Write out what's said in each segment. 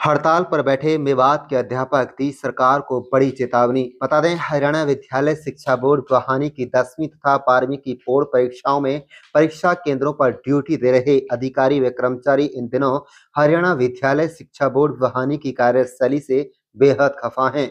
हड़ताल पर बैठे मेवात के अध्यापक दी सरकार को बड़ी चेतावनी। बता दें, हरियाणा विद्यालय शिक्षा बोर्ड बुहानी की 10वीं तथा 12वीं की बोर्ड परीक्षाओं में परीक्षा केंद्रों पर ड्यूटी दे रहे अधिकारी व कर्मचारी इन दिनों हरियाणा विद्यालय शिक्षा बोर्ड बुहानी की कार्यशैली से बेहद खफा हैं।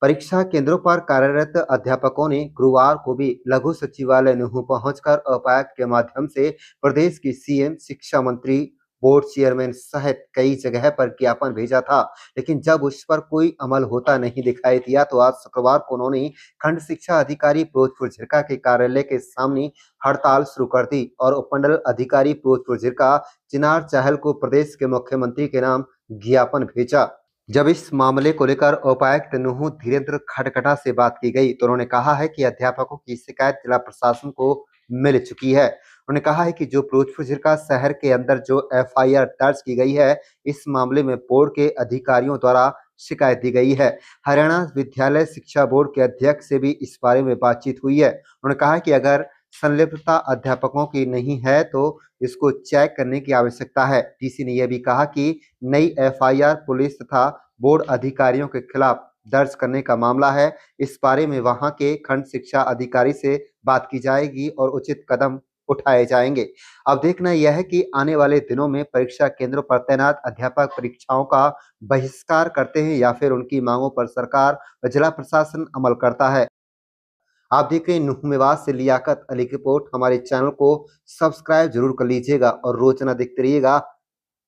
परीक्षा केंद्रों पर कार्यरत अध्यापकों ने गुरुवार को भी लघु सचिवालय नूंह पहुंचकर उपायुक्त के माध्यम से प्रदेश की सीएम, शिक्षा मंत्री, बोर्ड चेयरमैन सहित कई जगह पर ज्ञापन भेजा था, लेकिन जब उस पर कोई अमल होता नहीं दिखाई दिया तो आज शुक्रवार को उन्होंने खंड शिक्षा अधिकारी फिरोजपुर झिरका के कार्यालय के सामने हड़ताल शुरू कर दी और उपमंडल अधिकारी फिरोजपुर झिरका चिनार चहल को प्रदेश के मुख्यमंत्री के नाम ज्ञापन भेजा। जब इस मामले को लेकर उपायुक्त नूंह धीरेन्द्र खडगटा से बात की गई तो उन्होंने कहा है कि अध्यापकों की शिकायत जिला प्रशासन को मिल चुकी है। उन्होंने कहा है कि जो फिरोजपुर झिरका शहर के अंदर जो एफआईआर दर्ज की गई है, इस मामले में बोर्ड के अधिकारियों द्वारा शिकायत दी गई है। हरियाणा विद्यालय शिक्षा बोर्ड के अध्यक्ष से भी इस बारे में बातचीत हुई है। उन्होंने कहा कि अगर संलिप्तता अध्यापकों की नहीं है तो इसको चेक करने की आवश्यकता है। डीसी ने यह भी कहा कि नई एफआईआर पुलिस तथा बोर्ड अधिकारियों के खिलाफ दर्ज करने का मामला है। इस बारे में वहां के खंड शिक्षा अधिकारी से बात की जाएगी और उचित कदम उठाए जाएंगे। अब देखना यह है कि आने वाले दिनों में परीक्षा केंद्रों पर तैनात अध्यापक परीक्षाओं का बहिष्कार करते हैं या फिर उनकी मांगों पर सरकार व जिला प्रशासन अमल करता है। आप देख रहे हैं नूंह मेवात से लियाकत अली की रिपोर्ट। हमारे चैनल को सब्सक्राइब जरूर कर लीजिएगा और रोजाना देखते रहिएगा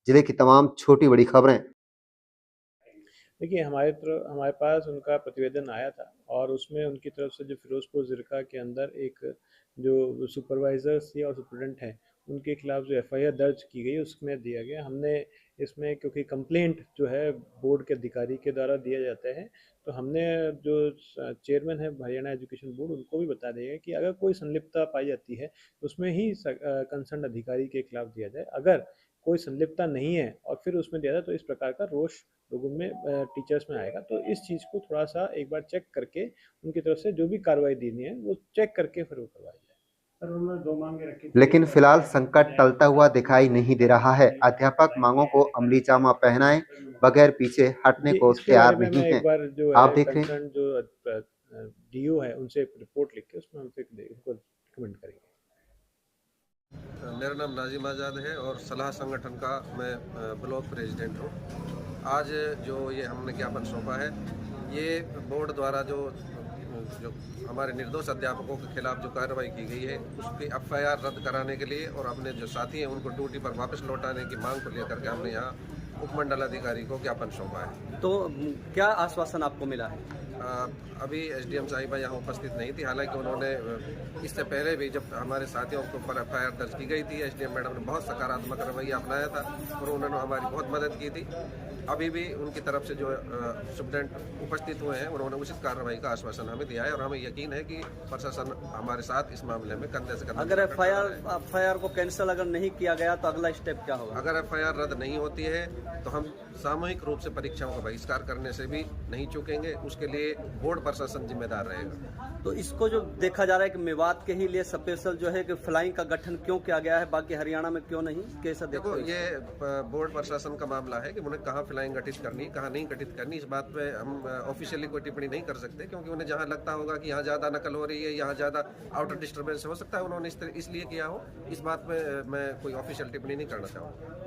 जिले की तमाम छोटी बड़ी खबरें। देखिए, हमारे पास उनका प्रतिवेदन आया था और उसमें उनकी तरफ से जो फिरोजपुर ज़िरका के अंदर एक जो सुपरवाइज़र्स या सुपरिटेंडेंट हैं, उनके खिलाफ जो एफआईआर दर्ज की गई उसमें दिया गया। हमने इसमें, क्योंकि कंप्लेंट जो है बोर्ड के अधिकारी के द्वारा दिया जाता है, तो हमने जो चेयरमैन है हरियाणा एजुकेशन बोर्ड, उनको भी बता दिया कि अगर कोई संलिप्तता पाई जाती है तो उसमें ही कंसर्न अधिकारी के खिलाफ दिया जाए। अगर कोई संलिप्तता नहीं है और फिर उसमें दिया जाए तो इस प्रकार का रोष लोगों में, टीचर्स में आएगा। तो इस चीज़ को थोड़ा सा एक बार चेक करके उनकी तरफ से जो भी कार्रवाई देनी है वो चेक करके फिर वो करवाई जाए। सर, उन्होंने 2 मांगे रखी थी। लेकिन फिलहाल संकट टलता हुआ दिखाई नहीं दे रहा है। अध्यापक मांगों को अमली जामा पहनाए बगैर पीछे हटने को इसके तैयार बारे में नहीं मैं है। एक बार जो आप है देख रहे हैं कंसर्न जो डीओ है उनसे रिपोर्ट लिख के उसमें हम फिर उनको रिकमेंड करेंगे। मेरा नाम नाजिम आज़ाद है और सलाह संगठन का मैं ब्लॉक प्रेसिडेंट हूँ। आज जो ये हमने ज्ञापन सौंपा है, ये बोर्ड द्वारा जो हमारे निर्दोष अध्यापकों के खिलाफ जो कार्रवाई की गई है उसकी एफआईआर रद्द कराने के लिए और अपने जो साथी हैं उनको ड्यूटी पर वापस लौटाने की मांग को लेकर के हमने यहाँ उपमंडल अधिकारी को ज्ञापन सौंपा है। तो क्या आश्वासन आपको मिला है? अभी एसडीएम साहिबा यहाँ उपस्थित नहीं थी, हालांकि उन्होंने इससे पहले भी जब हमारे साथियों के ऊपर एफआईआर दर्ज की गई थी, एसडीएम मैडम ने बहुत सकारात्मक रवैया अपनाया था और उन्होंने हमारी बहुत मदद की थी। अभी भी उनकी तरफ से जो स्टूडेंट उपस्थित हुए हैं उन्होंने उचित कार्रवाई का आश्वासन हमें दिया है और हमें यकीन है कि प्रशासन हमारे साथ इस मामले में कंधे से कंधा। अगर एफआईआर को कैंसिल अगर नहीं किया गया तो अगला स्टेप क्या होगा? अगर एफआईआर रद्द नहीं होती है तो हम सामूहिक रूप से परीक्षाओं का बहिष्कार करने से भी नहीं चूकेंगे। उसके लिए बोर्ड प्रशासन जिम्मेदार रहेगा। तो इसको जो देखा जा रहा है कि मेवात के ही लिए स्पेशल जो है कि फ्लाइंग का गठन क्यों किया गया है, बाकी हरियाणा में क्यों नहीं? कैसा देखो, ये बोर्ड प्रशासन का मामला है कि उन्हें कहाँ फ्लाइंग गठित करनी, कहाँ नहीं गठित करनी। इस बात पे हम ऑफिशियली कोई टिप्पणी नहीं कर सकते, क्योंकि उन्हें जहाँ लगता होगा कि यहाँ ज़्यादा नकल हो रही है, यहाँ ज़्यादा आउटर डिस्टर्बेंस हो सकता है, उन्होंने इसलिए किया हो। इस बात पे मैं कोई ऑफिशियल टिप्पणी नहीं करना चाहूँगा।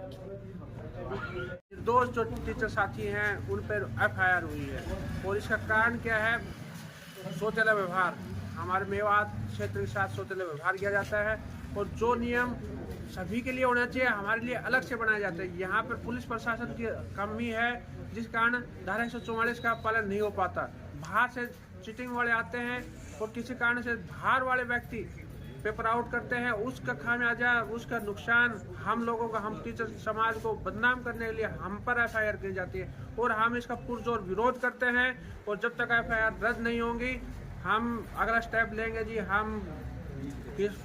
दो जो टीचर साथी हैं उन पर एफआईआर हुई है और इसका कारण क्या है? सौतेला व्यवहार। हमारे मेवात क्षेत्र के साथ सौतेला व्यवहार किया जाता है और जो नियम सभी के लिए होना चाहिए हमारे लिए अलग से बनाया जाता है। यहाँ पर पुलिस प्रशासन की कमी है, जिस कारण धारा 144 का पालन नहीं हो पाता। बाहर से चीटिंग वाले आते हैं और किसी कारण से बाहर वाले व्यक्ति पेपर आउट करते हैं, उसका खामियाजा, उसका नुकसान हम लोगों का, हम टीचर समाज को बदनाम करने के लिए हम पर एफआईआर की जाती है और हम इसका पुरजोर विरोध करते हैं। और जब तक एफआईआर रद्द नहीं होंगी हम अगला स्टेप लेंगे जी। हम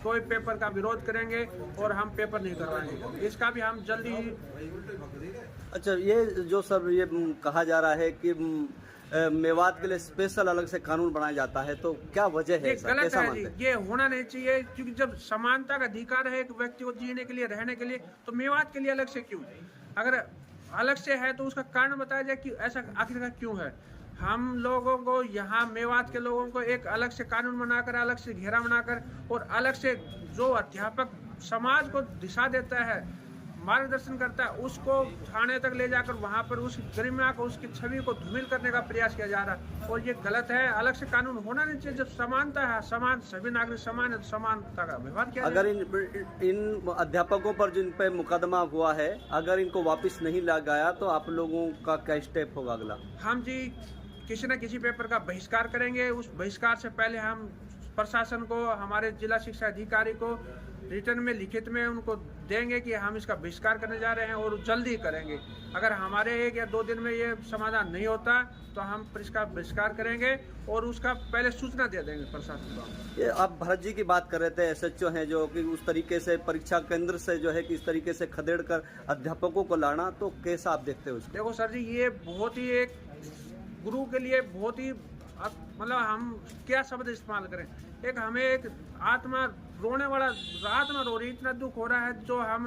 कोई पेपर का विरोध करेंगे और हम पेपर नहीं करवाएंगे। इसका भी हम जल्दी ही। अच्छा, ये जो सर ये कहा जा रहा है कि मेवात के लिए स्पेशल अलग से कानून बनाया जाता है, तो क्या वजह है? गलत है जी, ये होना नहीं चाहिए, क्योंकि जब समानता का अधिकार है एक व्यक्ति को जीने के लिए, रहने के लिए, तो मेवात के लिए अलग से क्यों? अगर अलग से है तो उसका कारण बताया जाए कि ऐसा आखिरकार क्यों है। हम लोगों को यहाँ मेवात के लोगों को एक अलग से कानून बनाकर, अलग से घेरा बनाकर और अलग से जो अध्यापक समाज को दिशा देता है, मार्गदर्शन करता है, उसको थाने तक ले जाकर वहाँ पर उस गरिमा को, उसकी छवि को धूमिल करने का प्रयास किया जा रहा है और ये गलत है। अलग से कानून होना नहीं चाहिए। जब समानता है, समान सभी नागरिक समान है तो समानता का व्यवहार किया अगर इन अध्यापकों पर जिन पे मुकदमा हुआ है, अगर इनको वापस नहीं लगाया तो आप लोगों का क्या स्टेप होगा अगला? हम जी किसी न किसी पेपर का बहिष्कार करेंगे। उस बहिष्कार से पहले हम प्रशासन को, हमारे जिला शिक्षा अधिकारी को रिटर्न में, लिखित में उनको देंगे कि हम इसका बहिष्कार करने जा रहे हैं और जल्दी करेंगे। अगर हमारे 1 या 2 दिन में ये समाधान नहीं होता तो हम इसका बहिष्कार करेंगे और उसका पहले सूचना दे देंगे प्रशासन को। ये आप भरत जी की बात कर रहे थे, SHO हैं जो कि उस तरीके से परीक्षा केंद्र से जो है कि इस तरीके से खदेड़ कर अध्यापकों को लाना, तो कैसा आप देखते हो उसको? देखो सर जी, ये बहुत ही एक गुरु के लिए बहुत ही मतलब हम क्या शब्द इस्तेमाल करें, एक हमें एक आत्मा रोने वाला, आत्मा रो रही, इतना दुख हो रहा है जो हम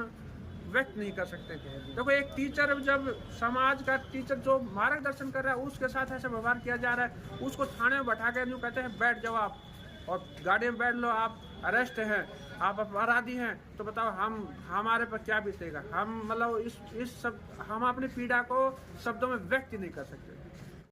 व्यक्त नहीं कर सकते। देखो एक टीचर, जब समाज का टीचर जो मार्गदर्शन कर रहा है उसके साथ ऐसा व्यवहार किया जा रहा है, उसको थाने में बैठा के यूँ कहते हैं बैठ जाओ आप और गाड़ी में बैठ लो, आप अरेस्ट हैं, आप अपराधी हैं, तो बताओ हम हमारे पर क्या बीतेगा। हम मतलब इस सब हम अपनी पीड़ा को शब्दों में व्यक्त ही नहीं कर सकते।